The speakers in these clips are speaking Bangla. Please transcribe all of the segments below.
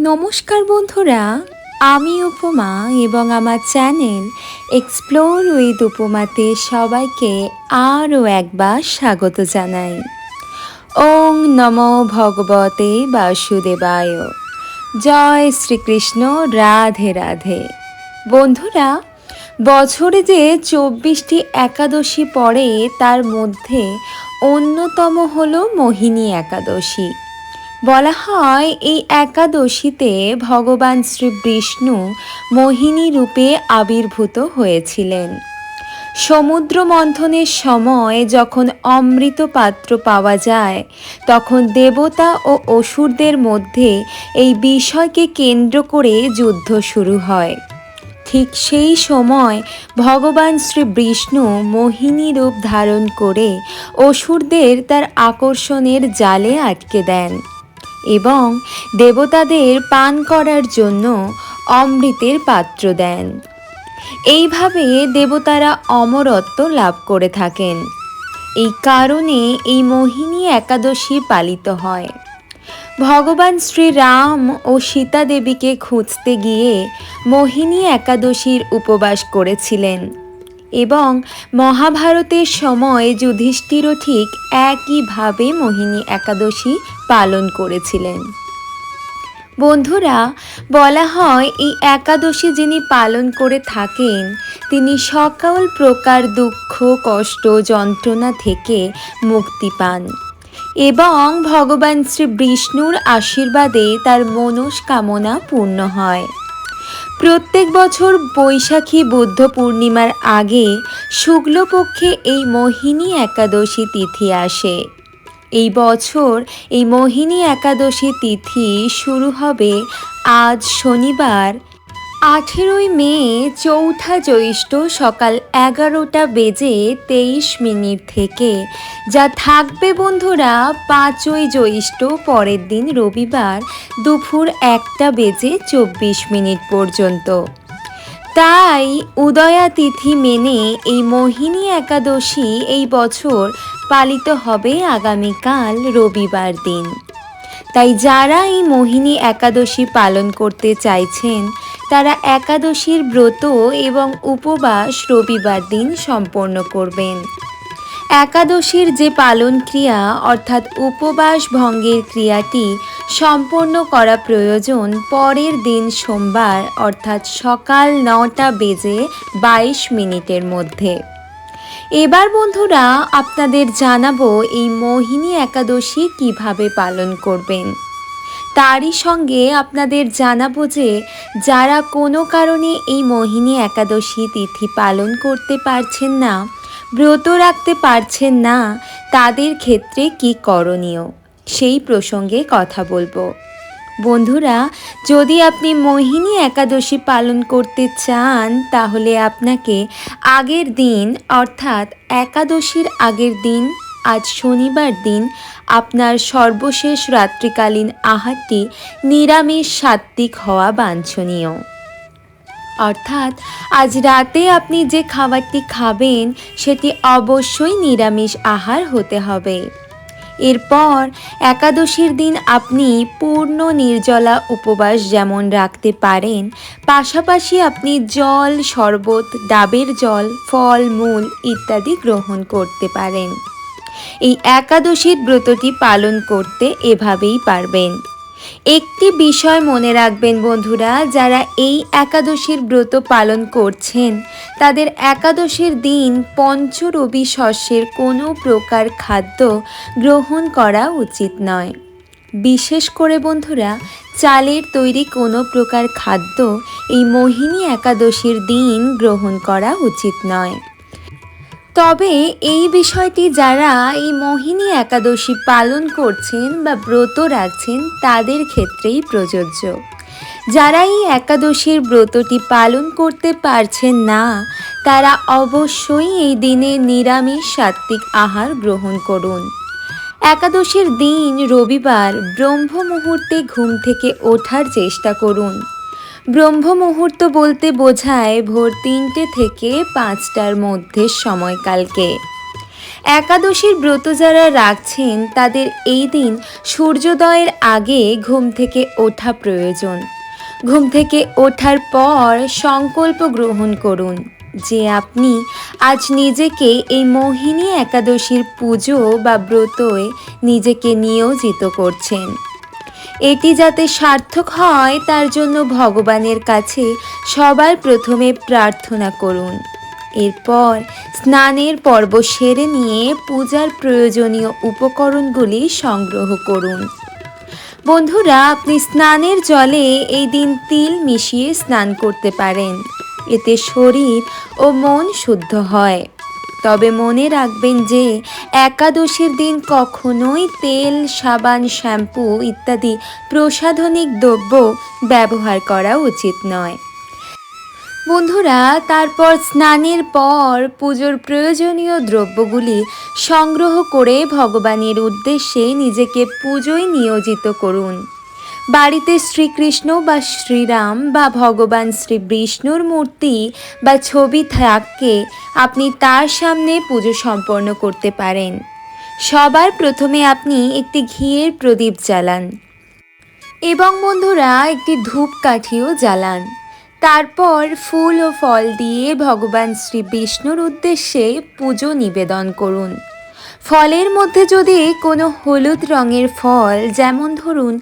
নমস্কার বন্ধুরা, আমি উপমা এবং আমার চ্যানেল এক্সপ্লোর উইথ উপমাতে সবাইকে আরও একবার স্বাগত জানাই। ওং নমো ভগবতে বাসুদেবায়। জয় শ্রীকৃষ্ণ। রাধে রাধে। বন্ধুরা, বছরে যে 24টি একাদশী পড়ে তার মধ্যে অন্যতম হলো মোহিনী একাদশী। বলা হয় এই একাদশীতে ভগবান শ্রী বিষ্ণু মোহিনী রূপে আবির্ভূত হয়েছিলেন। সমুদ্র মন্থনের সময় যখন অমৃত পাত্র পাওয়া যায়, তখন দেবতা ও অসুরদের মধ্যে এই বিষয়কে কেন্দ্র করে যুদ্ধ শুরু হয়। ঠিক সেই সময় ভগবান শ্রী বিষ্ণু মোহিনী রূপ ধারণ করে অসুরদের তার আকর্ষণের জালে আটকে দেন এবং দেবতাদের পান করার জন্য অমৃতের পাত্র দেন। এইভাবে দেবতারা অমরত্ব লাভ করে থাকেন। এই কারণে এই মোহিনী একাদশী পালিত হয়। ভগবান শ্রীরাম ও সীতা দেবীকে খুঁজতে গিয়ে মোহিনী একাদশীর উপবাস করেছিলেন এবং মহাভারতের সময় যুধিষ্ঠিরও ঠিক একইভাবে মোহিনী একাদশী পালন করেছিলেন। বন্ধুরা, বলা হয় এই একাদশী যিনি পালন করে থাকেন তিনি সকল প্রকার দুঃখ, কষ্ট, যন্ত্রণা থেকে মুক্তি পান এবং ভগবান শ্রী বিষ্ণুর আশীর্বাদে তার মনস্কামনা পূর্ণ হয়। প্রত্যেক বছর বৈশাখী বুদ্ধ পূর্ণিমার আগে শুক্লপক্ষে এই মোহিনী একাদশী তিথি আসে। এই বছর এই মোহিনী একাদশী তিথি শুরু হবে আজ শনিবার 18 মে চৌঠা জ্যৈষ্ঠ সকাল 11:23 থেকে, যা থাকবে বন্ধুরা 5ই জ্যৈষ্ঠ পরের দিন রবিবার দুপুর 1:24 পর্যন্ত। তাই উদয়া তিথি মেনে এই মোহিনী একাদশী এই বছর পালিত হবে আগামীকাল রবিবার দিন। তাই যারা এই মোহিনী একাদশী পালন করতে চাইছেন তারা একাদশীর ব্রত এবং উপবাস রবিবার দিন সম্পন্ন করবেন। একাদশীর যে পালন ক্রিয়া অর্থাৎ উপবাস ভঙ্গের ক্রিয়াটি সম্পন্ন করা প্রয়োজন পরের দিন সোমবার অর্থাৎ সকাল 9:22 মধ্যে। এবার বন্ধুরা আপনাদের জানাবো এই মোহিনী একাদশী কিভাবে পালন করবেন। তারই সঙ্গে আপনাদের জানাবো যে যারা কোনো কারণে এই মোহিনী একাদশী তিথি পালন করতে পারছেন না, ব্রত রাখতে পারছেন না, তাদের ক্ষেত্রে কি করণীয় সেই প্রসঙ্গে কথা বলবো। বন্ধুরা, যদি আপনি মোহিনী একাদশী পালন করতে চান তাহলে আপনাকে আগের দিন অর্থাৎ একাদশীর আগের দিন আজ শনিবার দিন আপনার সর্বশেষ রাত্রিকালীন আহারটি নিরামিষ সাত্ত্বিক হওয়া বাঞ্ছনীয়। অর্থাৎ আজ রাতে আপনি যে খাবারটি খাবেন সেটি অবশ্যই নিরামিষ আহার হতে হবে। এরপর একাদশীর দিন আপনি পূর্ণ নির্জলা উপবাস যেমন রাখতে পারেন, পাশাপাশি আপনি জল, শরবত, ডাবের জল, ফল মূল ইত্যাদি গ্রহণ করতে পারেন। এই একাদশীর ব্রতটি পালন করতে এভাবেই পারবেন। একটি বিষয় মনে রাখবেন বন্ধুরা, যারা এই একাদশীর ব্রত পালন করছেন তাদের একাদশীর দিন পঞ্চরবি শস্যের কোনো প্রকার খাদ্য গ্রহণ করা উচিত নয়। বিশেষ করে বন্ধুরা চালের তৈরি কোনো প্রকার খাদ্য এই মোহিনী একাদশীর দিন গ্রহণ করা উচিত নয়। তবে এই বিষয়টি যারা এই মোহিনী একাদশী পালন করছেন বা ব্রত রাখছেন তাদের ক্ষেত্রেই প্রযোজ্য। যারা এই একাদশীর ব্রতটি পালন করতে পারছেন না তারা অবশ্যই এই দিনে নিরামিষ সাত্ত্বিক আহার গ্রহণ করুন। একাদশীর দিন রবিবার ব্রহ্ম মুহূর্তে ঘুম থেকে ওঠার চেষ্টা করুন। ব্রহ্ম মুহূর্ত বলতে বোঝায় ভোর 3টে থেকে 5টার মধ্যে সময়কালকে। একাদশীর ব্রত যারা রাখছেন তাদের এই দিন সূর্যোদয়ের আগে ঘুম থেকে ওঠা প্রয়োজন। ঘুম থেকে ওঠার পর সংকল্প গ্রহণ করুন যে আপনি আজ নিজেকে এই মোহিনী একাদশীর পুজো বা ব্রতয়ে নিজেকে নিয়োজিত করছেন। এটি যাতে সার্থক হয় তার জন্য ভগবানের কাছে সবার প্রথমে প্রার্থনা করুন। এরপর স্নানের পর্ব সেরে নিয়ে পূজার প্রয়োজনীয় উপকরণগুলি সংগ্রহ করুন। বন্ধুরা, আপনি স্নানের জলে এই দিন তিল মিশিয়ে স্নান করতে পারেন। এতে শরীর ও মন শুদ্ধ হয়। তবে মনে রাখবেন যে একাদশীর দিন কখনোই তেল, সাবান, শ্যাম্পু ইত্যাদি প্রসাধনিক দ্রব্য ব্যবহার করা উচিত নয়। বন্ধুরা, তারপর স্নানের পর পুজোর প্রয়োজনীয় দ্রব্যগুলি সংগ্রহ করে ভগবানের উদ্দেশ্যে নিজেকে পুজোয় নিয়োজিত করুন। বাড়িতে শ্রীকৃষ্ণ বা শ্রীরাম বা ভগবান শ্রী বিষ্ণুর মূর্তি বা ছবি থাকলে আপনি তার সামনে পুজো সম্পন্ন করতে পারেন। সবার প্রথমে আপনি একটি ঘিয়ের প্রদীপ জ্বালান এবং বন্ধুরা একটি ধূপকাঠিও জ্বালান। তারপর ফুল ও ফল দিয়ে ভগবান শ্রী বিষ্ণুর উদ্দেশ্যে পুজো নিবেদন করুন। ফলের মধ্যে যদি কোনো হলুদ রঙের ফল, যেমন ধরুন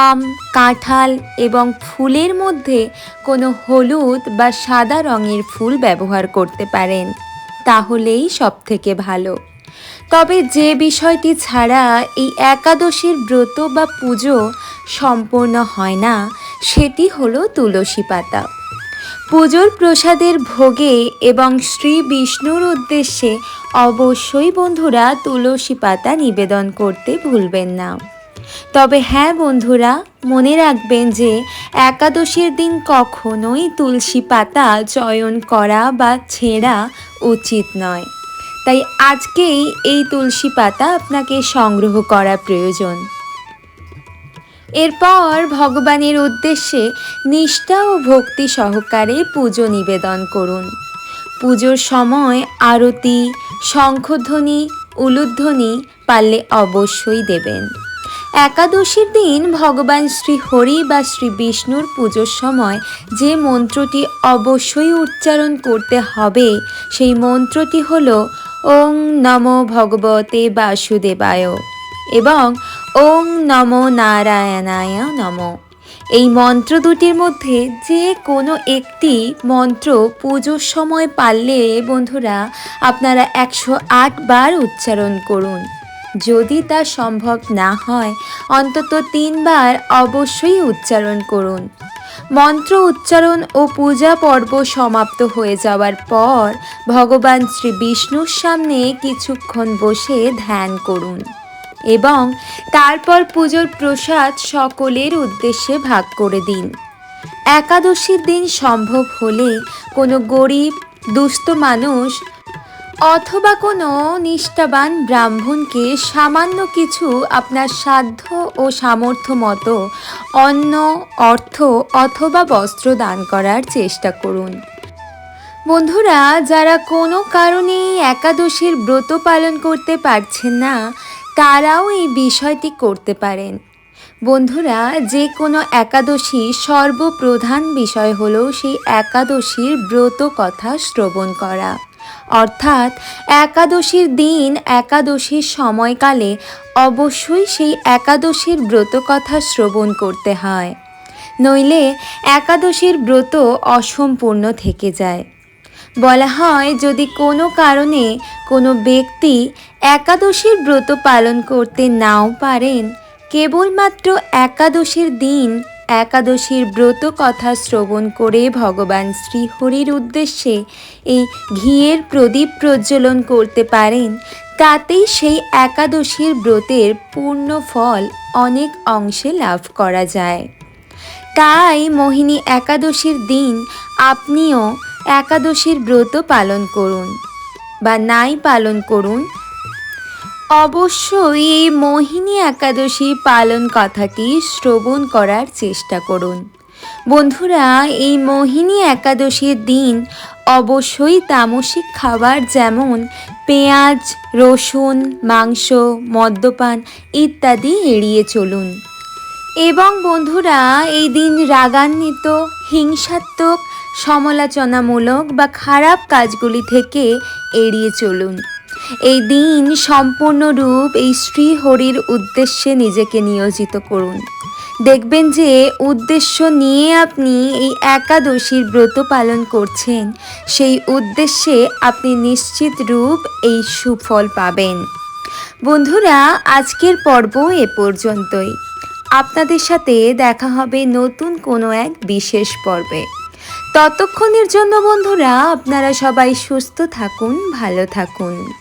আম, কাঁঠাল, এবং ফুলের মধ্যে কোনো হলুদ বা সাদা রঙের ফুল ব্যবহার করতে পারেন, তাহলেই সবথেকে ভালো। তবে যে বিষয়টি ছাড়া এই একাদশীর ব্রত বা পুজো সম্পূর্ণ হয় না সেটি হলো তুলসী পাতা। পুজোর প্রসাদের ভোগে এবং শ্রী বিষ্ণুর উদ্দেশ্যে অবশ্যই বন্ধুরা তুলসী পাতা নিবেদন করতে ভুলবেন না। তবে হ্যাঁ বন্ধুরা, মনে রাখবেন যে একাদশীর দিন কখনোই তুলসী পাতা চয়ন করা বা ছেঁড়া উচিত নয়। তাই আজকেই এই তুলসী পাতা আপনাকে সংগ্রহ করা প্রয়োজন। এরপর ভগবানের উদ্দেশ্যে নিষ্ঠা ও ভক্তি সহকারে পুজো নিবেদন করুন। পুজোর সময় আরতি, শঙ্খধ্বনি, উলুধ্বনি পারলে অবশ্যই দেবেন। একাদশীর দিন ভগবান শ্রী হরি বা শ্রী বিষ্ণুর পুজোর সময় যে মন্ত্রটি অবশ্যই উচ্চারণ করতে হবে সেই মন্ত্রটি হল ওং নমো ভগবতে বাসুদেবায় এবং ওং নমো নারায়ণায় নমঃ। এই মন্ত্র দুটির মধ্যে যে কোনো একটি মন্ত্র পুজোর সময় পারলে বন্ধুরা আপনারা 108 বার উচ্চারণ করুন। যদি তা সম্ভব না হয় অন্তত 3 বার অবশ্যই উচ্চারণ করুন। মন্ত্র উচ্চারণ ও পূজা পর্ব সমাপ্ত হয়ে যাওয়ার পর ভগবান শ্রী বিষ্ণুর সামনে কিছুক্ষণ বসে ধ্যান করুন এবং তারপর পুজোর প্রসাদ সকলের উদ্দেশ্যে ভাগ করে দিন। একাদশীর দিন সম্ভব হলে কোনো গরিব, দুস্থ মানুষ অথবা কোনো নিষ্ঠাবান ব্রাহ্মণকে সামান্য কিছু আপনার সাধ্য ও সামর্থ্য মতো অন্ন, অর্থ অথবা বস্ত্র দান করার চেষ্টা করুন। বন্ধুরা, যারা কোনো কারণে একাদশীর ব্রত পালন করতে পারছেন না তারাও এই বিষয়টি করতে পারেন। বন্ধুরা, যে কোনো একাদশী সর্বপ্রধান বিষয় হলো সেই একাদশীর ব্রত কথা শ্রবণ করা। অর্থাৎ একাদশীর দিন, একাদশীর সময়কালে অবশ্যই সেই একাদশীর ব্রত কথা শ্রবণ করতে হয়, নইলে একাদশীর ব্রত অসম্পূর্ণ থেকে যায়। বলা হয় যদি কোনো কারণে কোনো ব্যক্তি একাদশীর ব্রত পালন করতে নাও পারেন, কেবলমাত্র একাদশীর দিন একাদশীর ব্রত কথা শ্রবণ করে ভগবান শ্রীহরির উদ্দেশ্যে এই ঘিয়ের প্রদীপ প্রজ্বলন করতে পারেন, তাতেই সেই একাদশীর ব্রতের পূর্ণ ফল অনেক অংশে লাভ করা যায়। তাই মোহিনী একাদশীর দিন আপনিও একাদশীর ব্রত পালন করুন বা নাই পালন করুন, অবশ্যই এই মোহিনী একাদশী পালন কথাটি শ্রবণ করার চেষ্টা করুন। বন্ধুরা, এই মোহিনী একাদশীর দিন অবশ্যই তামসিক খাবার যেমন পেঁয়াজ, রসুন, মাংস, মদ্যপান ইত্যাদি এড়িয়ে চলুন। এবং বন্ধুরা, এই দিন রাগান্বিত, হিংসাত্মক, সমালোচনামূলক বা খারাপ কাজগুলি থেকে এড়িয়ে চলুন। এই দিন সম্পূর্ণরূপ এই শ্রীহরির উদ্দেশ্যে নিজেকে নিয়োজিত করুন। দেখবেন যে উদ্দেশ্য নিয়ে আপনি এই একাদশীর ব্রত পালন করছেন, সেই উদ্দেশ্যে আপনি নিশ্চিত রূপ এই সুফল পাবেন। বন্ধুরা, আজকের পর্ব এ পর্যন্তই। আপনাদের সাথে দেখা হবে নতুন কোনো এক বিশেষ পর্বে। ততক্ষণের জন্য বন্ধুরা, আপনারা সবাই সুস্থ থাকুন, ভালো থাকুন।